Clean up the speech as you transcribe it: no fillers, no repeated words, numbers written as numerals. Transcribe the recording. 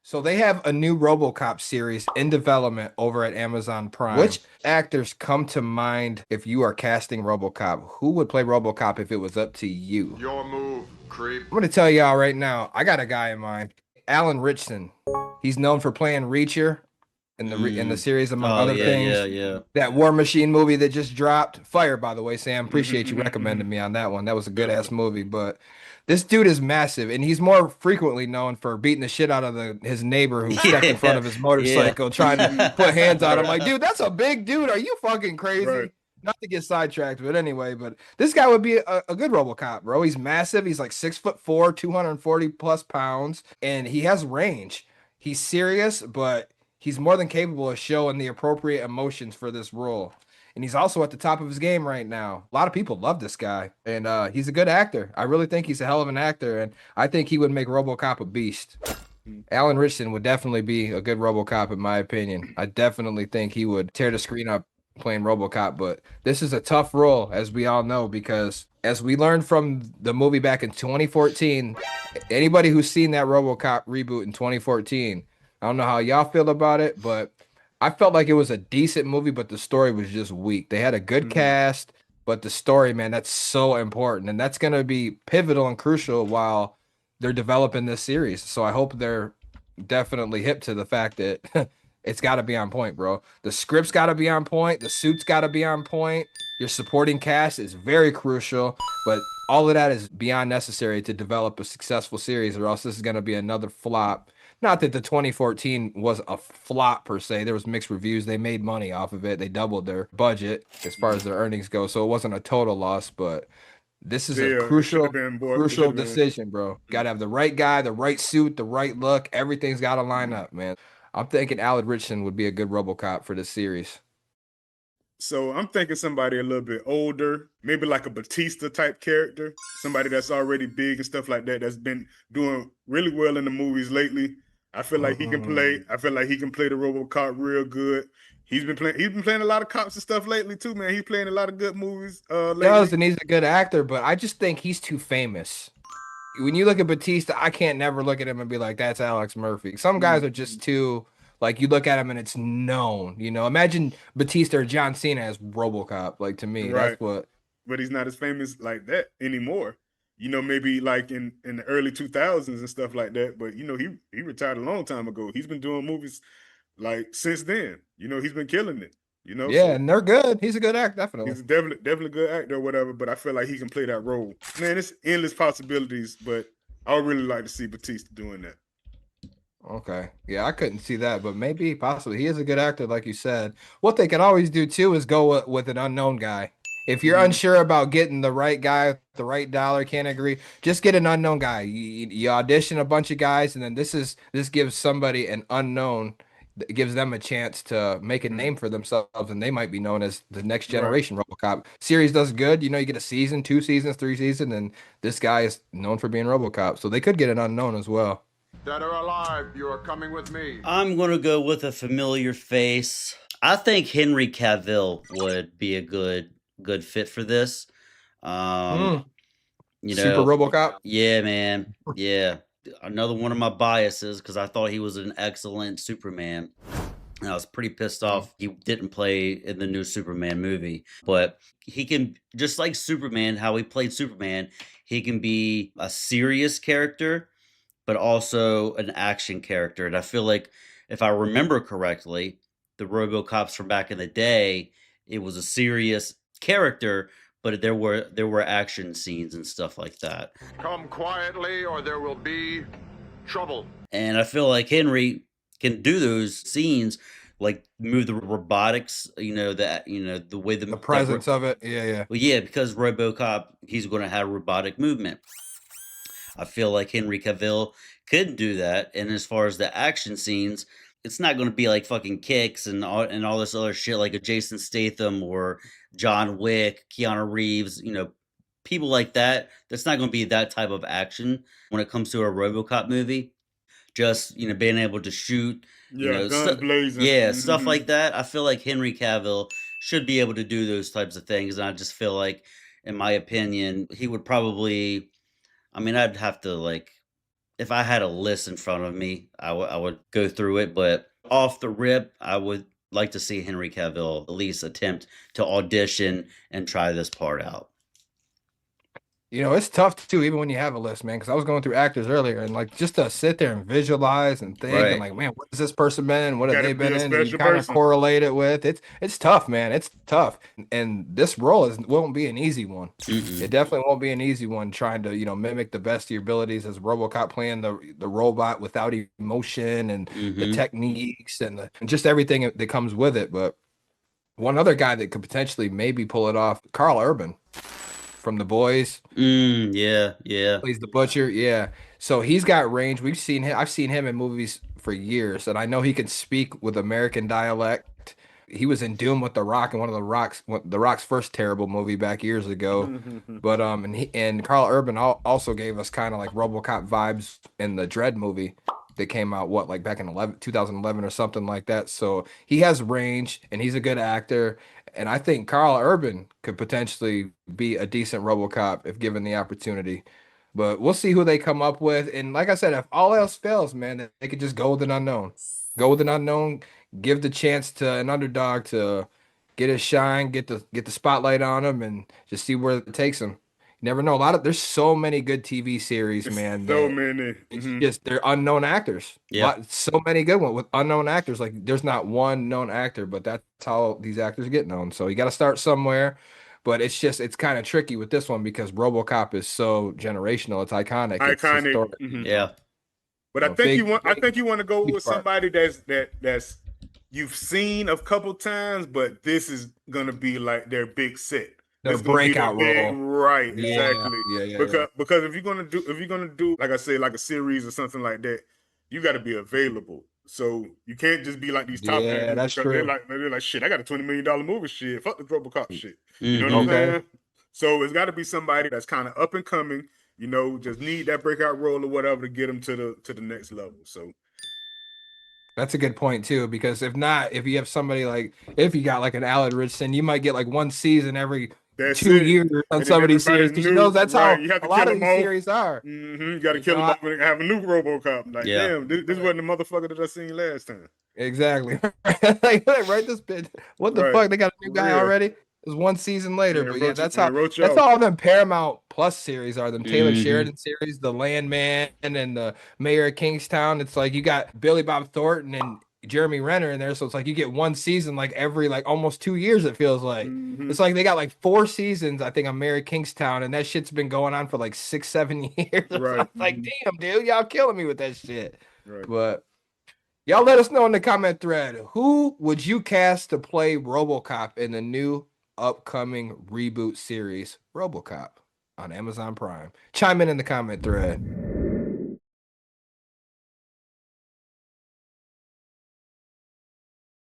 So they have a new RoboCop series in development over at Amazon Prime. Which actors come to mind if you are casting RoboCop? Who would play RoboCop if it was up to you? Your move, creep. I'm gonna tell y'all right now. I got a guy in mind. Alan Ritchson. He's known for playing Reacher in the Mm. series, among Oh other yeah, yeah, things. yeah. That War Machine movie that just dropped. Fire, by the way, Sam. Appreciate you Mhm. recommending me on that one. That was a good Definitely. ass movie. But this dude is massive, and he's more frequently known for beating the shit out of his neighbor who stepped in front Yeah, of his yeah. motorcycle, trying to put hands on him. Right. Like, dude, that's a big dude. Are you fucking Right. crazy? Not to get sidetracked, but anyway, but this guy would be a good RoboCop, bro. He's massive. He's like 6'4", 240 plus pounds, and he has range. He's serious, but he's more than capable of showing the appropriate emotions for this role. And he's also at the top of his game right now. A lot of people love this guy, and he's a good actor. I really think he's a hell of an actor, and I think he would make RoboCop a beast. Mhm. Alan Ritchson would definitely be a good RoboCop in my opinion. I definitely think he would tear the screen up playing RoboCop, but this is a tough role, as we all know, because as we learned from the movie back in 2014, anybody who's seen that RoboCop reboot in 2014, I don't know how y'all feel about it, but I felt like it was a decent movie, but the story was just weak. They had a good Mhm. cast, but the story, man, that's so important, and that's going to be pivotal and crucial while they're developing this series. So I hope they're definitely hip to the fact that it's got to be on point, bro. The script's got to be on point. The suit's got to be on point. Your supporting cast is very crucial, but all of that is beyond necessary to develop a successful series, or else this is going to be another flop. Not that the 2014 was a flop per se. There was mixed reviews. They made money off of it. They doubled their budget as far as their earnings go, so it wasn't a total loss, but this is a Yeah, it should have crucial, been more. It should crucial have been. decision, bro. Got to have the right guy, the right suit, the right look. Everything's got to line Mhm. up, man. I'm thinking Alan Richardson would be a good RoboCop for this series. So I'm thinking somebody a little bit older, maybe like a Batista type character, somebody that's already big and stuff like that, that's been doing really well in the movies lately. I feel like he can play. Mm. I feel like he can play the RoboCop real good. He's been playing. He's been playing a lot of cops and stuff lately too, man. He's playing a lot of good movies Does, lately. and he's a good actor, but I just think he's too famous. When you look at Batista, I can't never look at him and be like, that's Alex Murphy. Some guys are Mhm. just too, like, you look at him and it's known, you know. Imagine Batista or John Cena as RoboCop. Like, to me, that's Right, what. but he's not as famous like that anymore. Maybe like in the early 2000s and stuff like that. But he retired a long time ago. He's been doing movies like since then. He's been killing it. Yeah, So and they're good. He's a good actor, definitely. he's definitely a good actor or whatever. But I feel like he can play that role. Man, it's endless possibilities. But I would really like to see Batista doing that. Okay. Yeah, I couldn't see that, but maybe possibly. He is a good actor, like you said. What they can always do too is go with an unknown guy. If you're Mhm. unsure about getting the right guy, the right dollar, can't agree, just get an unknown guy. You audition a bunch of guys, and then this gives somebody an unknown, it gives them a chance to make a Mhm. name for themselves, and they might be known as the next Right. generation RoboCop. Series does good, you get a season, 2 seasons, 3 seasons, and this guy is known for being RoboCop, so they could get an unknown as well. Dead or alive, you are coming with me. I'm gonna go with a familiar face. I think Henry Cavill would be a good fit for this. Um, Hmm. you Super know, RoboCop. yeah, man. Yeah. Another one of my biases because I thought he was an excellent Superman. And I was pretty pissed Mm. off he didn't play in the new Superman movie. But he can, just like Superman, how he played Superman, he can be a serious character, but also an action character. And I feel like if I remember correctly, the RoboCops from back in the day, it was a serious character, but there were action scenes and stuff like that. Come quietly or there will be trouble. And I feel like Henry can do those scenes, like move the robotics, the way The that presence of it. Yeah, yeah. well, yeah, because RoboCop, he's going to have robotic movement. I feel like Henry Cavill could do that. And as far as the action scenes, it's not going to be like fucking kicks and all this other shit like a Jason Statham or John Wick, Keanu Reeves, people like that. That's not going to be that type of action when it comes to a RoboCop movie. Just being able to shoot, Yeah, guns stuff. blazing. Yeah, stuff Hmm. like that. I feel like Henry Cavill should be able to do those types of things, and I just feel like, in my opinion, he would probably. I mean, I'd have to like If I had a list in front of me, I would go through it, but off the rip, I would like to see Henry Cavill at least attempt to audition and try this part out. You know, it's tough too, even when you have a list, man. Because I was going through actors earlier, and like just to sit there and visualize and think, and Right. like, man, what has this person been in? What have Gotta they be been a in? And you special kind of person. correlate it with it's tough, man. It's tough, and this role won't be an easy one. Mm-mm. It definitely won't be an easy one trying to mimic the best of your abilities as Robocop, playing the robot without emotion and the Mm-hmm. techniques and just everything that comes with it. But one other guy that could potentially maybe pull it off, Carl Urban from The Boys. Yeah, yeah. Plays the butcher, yeah. So he's got range. We've seen him. I've seen him in movies for years, and I know he can speak with American dialect. He was in Doom with The Rock in The Rock's first terrible movie back years ago. But and Carl Urban also gave us kind of like RoboCop vibes in the Dread movie that came out like back in 2011 or something like that. So he has range, and he's a good actor. And I think Carl Urban could potentially be a decent RoboCop if given the opportunity. But we'll see who they come up with. And like I said, if all else fails, man, they could just go with an unknown. Go with an unknown, give the chance to an underdog to get his shine, get the spotlight on him, and just see where it takes him. You never know. There's so many good TV series, It's man, so that many. it's just they're unknown actors. Yeah. So many good ones with unknown actors. Like there's not one known actor, but that's how these actors get known. So you got to start somewhere. But it's kind of tricky with this one because RoboCop is so generational. It's iconic. It's Iconic. historic. Yeah. But I think you want to go big with part. somebody that's you've seen a couple times, but this is gonna be like their big set. Their This is gonna be breakout their big, role. right? Yeah, Exactly. yeah. Because if you're gonna do like I say like a series or something like that, you got to be available. So you can't just be like these top Yeah, actors that's because true. they're like shit. I got a $20 million movie. Shit, fuck the Robocop shit. You know what I'm Mm-hmm. Okay. saying? So it's got to be somebody that's kind of up and coming. You know, just need that breakout role or whatever to get them to the next level. So That's a good point too, because if not, if you have somebody like if you got like an Alan Richardson, you might get like one season every that's two it. years on And then some of these everybody series because knew, that's right? how You have to a lot kill of them these off. series are. You got to You kill know, them off and have a new RoboCop. Like, Yeah. damn, this wasn't the motherfucker that I seen last time. exactly. Like, right this bit. What the Right. fuck? They got a new For guy real. already? It's one season later. But yeah, that's And how wrote you that's off. all them Paramount Plus series are. Them Taylor Mm-hmm. Sheridan series, The Landman and the Mayor of Kingstown. It's like you got Billy Bob Thornton and Jeremy Renner in there. So it's like you get one season like every like almost 2 years, it feels like. Mhm. It's like they got like 4 seasons, I think, on Mayor of Kingstown, and that shit's been going on for like 6, 7 years. Right. It's like, damn, dude, y'all killing me with that shit. Right. But y'all let us know in the comment thread, who would you cast to play RoboCop in the new upcoming reboot series, RoboCop, on Amazon Prime? Chime in the comment thread.